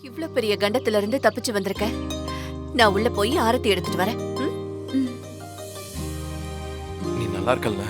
இவ்ளோ பெரிய கண்டத்துல இருந்து தப்பிச்சு வந்திருக்க. நான் உள்ள போய் ஆரத்தி எடுத்துட்டு வரேன். நீ நல்லா இருக்கல்ல?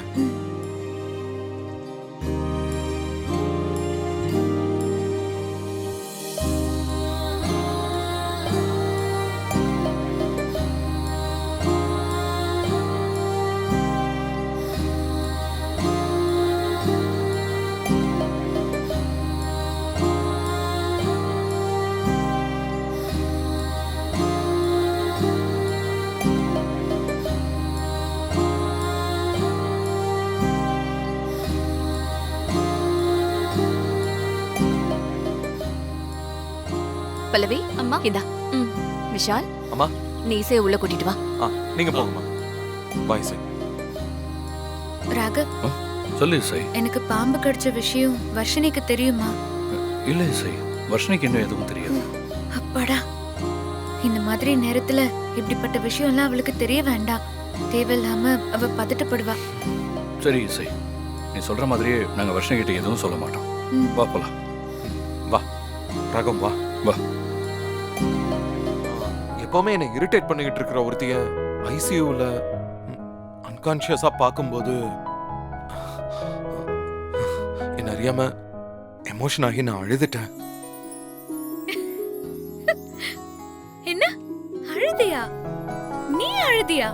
பல்லவி, அம்மா. இந்தா. விஷால், அம்மா. நீ இசையை உள்ள கூட்டிட்டு வா. நீங்க போங்கம்மா. பாய் இசை. ராகவ், சொல்லு இசை. எனக்கு பாம்பு கடிச்ச விஷயம் வர்ஷினிக்கு தெரியுமா? இல்ல இசை, வர்ஷினிக்கு இன்னும் எதுவும் தெரியாது. அப்பாடா, இந்த மாதிரி நேரத்துல இப்படிப்பட்ட விஷயம் எல்லாம் அவளுக்கு தெரிய வேண்டாம். தேவையில்லாம அவ பதட்டப்படுவா. சரி இசை, நீ சொல்ற மாதிரியே நாங்க வர்ஷினி கிட்ட எதுவும் சொல்ல மாட்டோம். வா போலாம். வா ராகம், வா வா. எப்பவுமே என்னை இரிட்டேட் பண்ணிக்கிட்டு இருக்கிற ஒருத்திய ஐசியூல அன்கான்ஷியஸா பார்க்கும்போது என்ன அறியாம எமோஷன் ஆகி நான் அழுதுட்டேன். என்ன அழுதியா? நீ அழுதியா?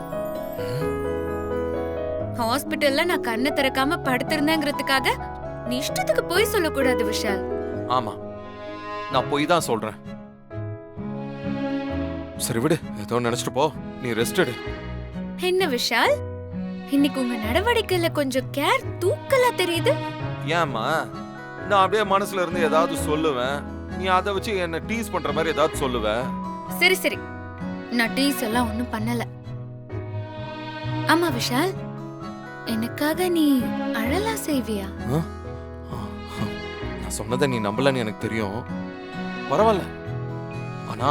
ஹாஸ்பிட்டல்ல நான் கண்ணை திறக்காம படுத்திருந்தேங்கிறதுக்காக நீ இஷ்டத்துக்கு போய் சொல்லக்கூடாது விஷால். ஆமா, நான் போய் தான் சொல்றேன். சரி விடு, ஏதோ நினைச்சிட்டு போ. நீ ரெஸ்ட் எடு. என்ன விஷால், இன்னைக்கு உங்க நடவடிக்கையில கொஞ்சம் கேர் தூக்கலா தெரியுது. ஏம்மா, நான் அப்படியே மனசுல இருந்து ஏதாவது சொல்லுவேன், நீ அதை வச்சு என்ன டீஸ் பண்ற மாதிரி ஏதாவது சொல்லுவ. சரி சரி, நான் டீஸ் எல்லாம் ஒண்ணும் பண்ணல. ஆமா விஷால், எனக்காக நீ அழலாம் செய்வியா? நான் சொன்னதை நீ நம்பலன்னு எனக்கு தெரியும். பரவாயில்ல, ஆனா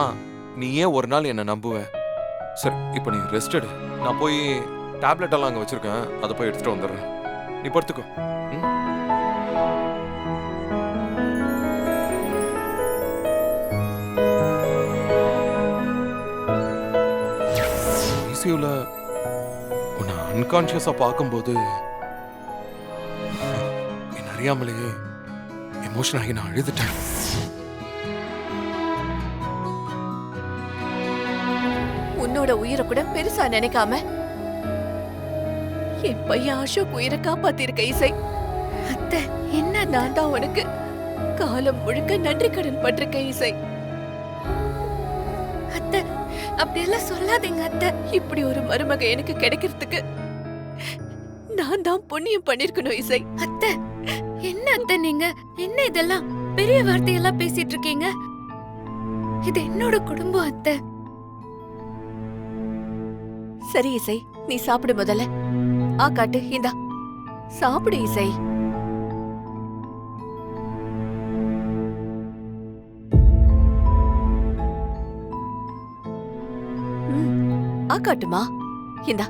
நீ ஏன் ஒரு நாள் என்ன நம்புவ? சரி, இப்போ நீ ரெஸ்ட் எடு. நான் போய் டேப்லெட் எல்லாம் அங்க வச்சிருக்கேன், அதை போய் எடுத்துட்டு வந்துடுறேன். நீ படுத்துக்கோ. ஐசியூல உன்னை அன்கான்ஷியஸா பார்க்கும்போது என்ன அறியாமலேயே எமோஷன் ஆகி நான் அழுதுட்டேன். உன்னோட உயிரை கூட பெருசா நினைக்காம என் பையன் அசோக் உயிரை காப்பாத்திருக்க இசை. அத்தை, என்ன நான் தான் உனக்கு காலம் முழுக்க நன்றி கடன் பட்டிருக்கேன் இசை. அத்தை, அப்படியெல்லாம் சொல்லாதீங்க அத்தை. இப்படி ஒரு மருமக எனக்கு கிடைக்கிறதுக்கு நான் தான் புண்ணியம் பண்ணிருக்கணும் இசை. அத்தை, என்ன அத்தை நீங்க? என்ன இதெல்லாம் பெரிய வார்த்தையெல்லாம் பேசிட்டு இருக்கீங்க? இது என்னோட குடும்பம் அத்தை. சரி இசை, நீ சாப்பிடு முதல்ல. காட்டு, இந்தா சாப்பிடு இசை. காட்டுமா, இந்தா.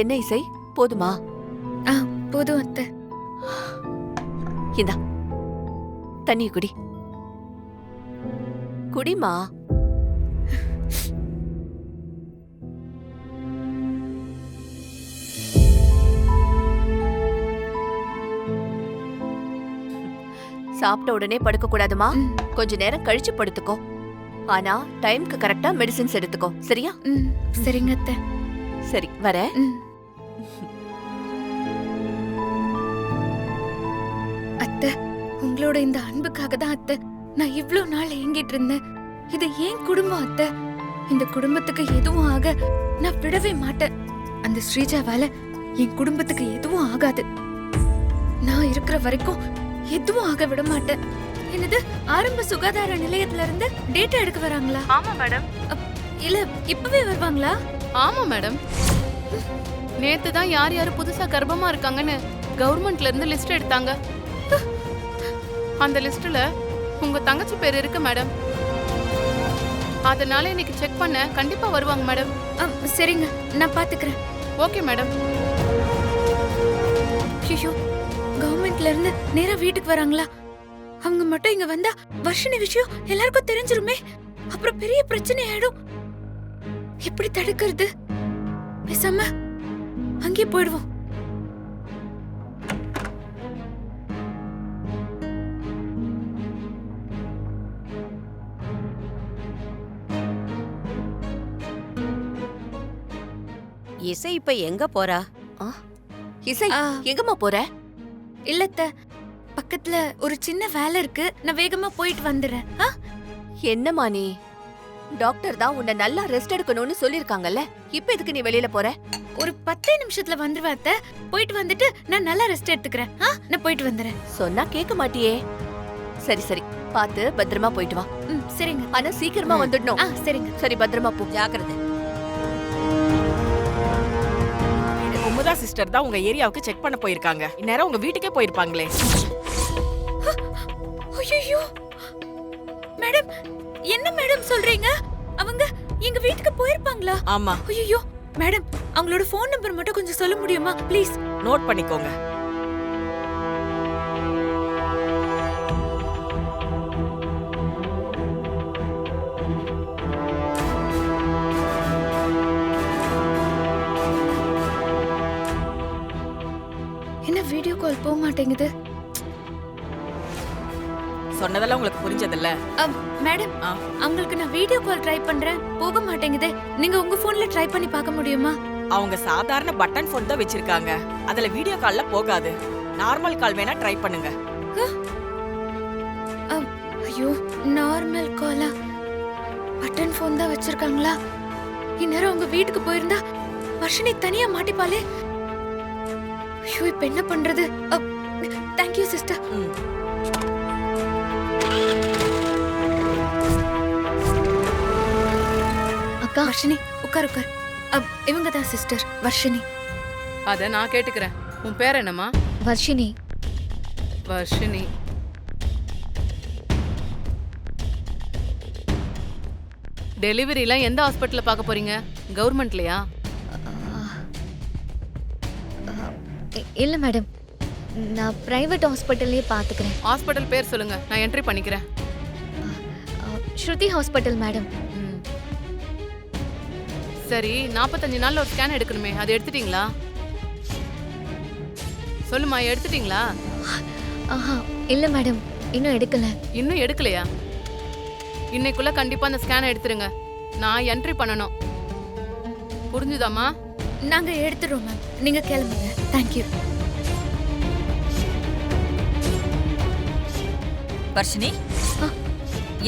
என்ன இசை, போதுமா? போதும் அத்தை. இந்தா தண்ணி குடி. குடிமா. சாப்பிட்ட உடனே படுக்க கூடாதுமா. கொஞ்ச நேரம் கழிச்சு படுத்துக்கோ. ஆனா டைம்க்கு கரெக்டா மெடிசின்ஸ் எடுத்துக்கோ, சரியா? சரிங்க அத்தை. சரி, வரேன். அத்தை, உங்களோட இந்த அன்புக்காக தான் அத்தை நான் இவ்ளோ நாள் ஏங்கிட்டு இருந்தேன். இது ஏன் குடும்பம் அத்தை. இந்த குடும்பத்துக்கு எதுவும் ஆக நான் விடவே மாட்டேன். அந்த ஸ்ரீஜாவால என் குடும்பத்துக்கு எதுவும் ஆகாது. நான் இருக்கிற வரைக்கும் எதுவும் ஆக விட மாட்டேன். என்னது, ஆரம்ப சுகாதார நிலையத்துல இருந்து டேட்டா எடுக்க வராங்களா? ஆமா மேடம். இல்ல இப்பவே வருவாங்களா? ஆமா மேடம். நேத்து தான் யார் யாரு புதுசா கர்ப்பமா இருக்காங்கன்னு கவர்மெண்ட்ல இருந்து லிஸ்ட் எடுத்தாங்க. அந்த லிஸ்ட்ல உங்க தங்கச்சி பேர் இருக்கு மேடம். அதனால இன்னைக்கு செக் பண்ண கண்டிப்பா வருவாங்க மேடம். சரிங்க, நான் பாத்துக்கிறேன். Okay madam. ஐயோ, கவர்மெண்ட்ல இருந்து நேரா வீட்டுக்கு வராங்களா? அவங்க மட்டும் இங்க வந்தா வர்ஷினி விஷயம் எல்லாருக்கும் தெரிஞ்சிருமே. அப்புறம் பெரிய பிரச்சனை ஆயிடும். எப்படி தடுக்கிறது? பேசாம அங்கே போயிடுவோம். இசை இப்ப எங்க போறா? இசை ஆ. எங்கம்மா போற? இல்லத்த, பக்கத்துல ஒரு சின்ன வேலை இருக்கு, நான் வேகமா போயிட்டு வந்துடுறேன். என்னம்மா நீ? டாக்டர் தான் உன்னை நல்லா ரெஸ்ட் எடுக்கணும்னு சொல்லிருக்காங்கல்ல, இப்ப எதுக்கு நீ வெளியில போற? ஒரு 10 நிமிஷத்துல வந்துருவேன் அத்தை. போயிட்டு வந்துட்டு நான் நல்லா ரெஸ்ட் எடுத்துக்கிறேன். நான் போயிட்டு வந்துடுறேன். சொன்னா கேட்க மாட்டியே. சரி சரி, பார்த்து பத்திரமா போயிட்டு வா. சரிங்க. ஆனா சீக்கிரமா வந்துடணும். சரிங்க. சரி, பத்திரமா போ. ஜாக்கிரதை. குமுதா சிஸ்டர் தான் உங்க ஏரியாவுக்கு செக் பண்ண போயிருக்காங்க. இந்நேரம் உங்க வீட்டுக்கே போயிருப்பாங்களே. ஐயோ மேடம், என்ன மேடம் சொல்றீங்க? அவங்க எங்க வீட்டுக்கு போயிருப்பாங்களா? ஆமா, ஐயோ மேடம், அவங்களோட ஃபோன் நம்பர் மட்டும் கொஞ்சம் சொல்ல முடியுமா ப்ளீஸ்? நோட் பண்ணிக்கோங்க. என்ன வீடியோ கால் போக மாட்டேங்குது? சொன்னதெல்லாம் உங்களுக்கு புரிஞ்சதில்ல? மேடம், ஆ. அவங்களுக்கு நான் வீடியோ கால் ட்ரை பண்றேன், போக மாட்டேங்குது. நீங்க உங்க போன்ல ட்ரை பண்ணி பார்க்க முடியுமா? அவங்க சாதாரண பட்டன் போன் தான் வச்சிருக்காங்க. அதுல வீடியோ கால்ல போகாது. நார்மல் கால் வேணா ட்ரை பண்ணுங்க. ஐயோ, நார்மல் காலா? பட்டன் போன் தான் வச்சிருக்காங்களா? இந்நேரம் உங்க வீட்டுக்கு போயிருந்தா வர்ஷினி தனியா மாட்டிப்பாளே. ஐயோ, இப்ப என்ன பண்றது? Thank you sister. ம். அக்கா, வர்ஷினி உட்கார் உட்கார். இவங்க தான் சிஸ்டர் வர்ஷினி. அத நான் கேட்டுக்கிறேன். உன் பேர் என்னம்மா? வர்ஷினி. வர்ஷினி. டெலிவரிலாம் எந்த ஹாஸ்பிட்டல்ல பார்க்க போறீங்க? கவர்மெண்ட்லயா? இல்ல மேடம், நான் பிரைவேட் ஹாஸ்பிட்டல்லே பாத்துக்கிறேன். ஹாஸ்பிட்டல் பேர் சொல்லுங்க, நான் என்ட்ரி பண்ணிக்கிறேன். ஸ்ருதி ஹாஸ்பிட்டல் மேடம். ம். சரி, 45 நாள்ல ஒரு ஸ்கேன் எடுக்கணுமே, அது எடுத்துட்டீங்களா? சொல்லுமா, எடுத்துட்டீங்களா? ஆஹா, இல்ல மேடம், இன்னும் எடுக்கல. இன்னும் எடுக்கலையா? இன்னைக்குள்ள கண்டிப்பா அந்த ஸ்கேனை எடுத்துருங்க. நான் என்ட்ரி பண்ணணும். புரிஞ்சுதாம்மா? நாங்க எடுத்துறோம் மேம், நீங்க கிளம்புங்க. தேங்க்யூ. வர்ஷினி,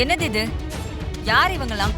என்னது இது? யார் இவங்கலாம்?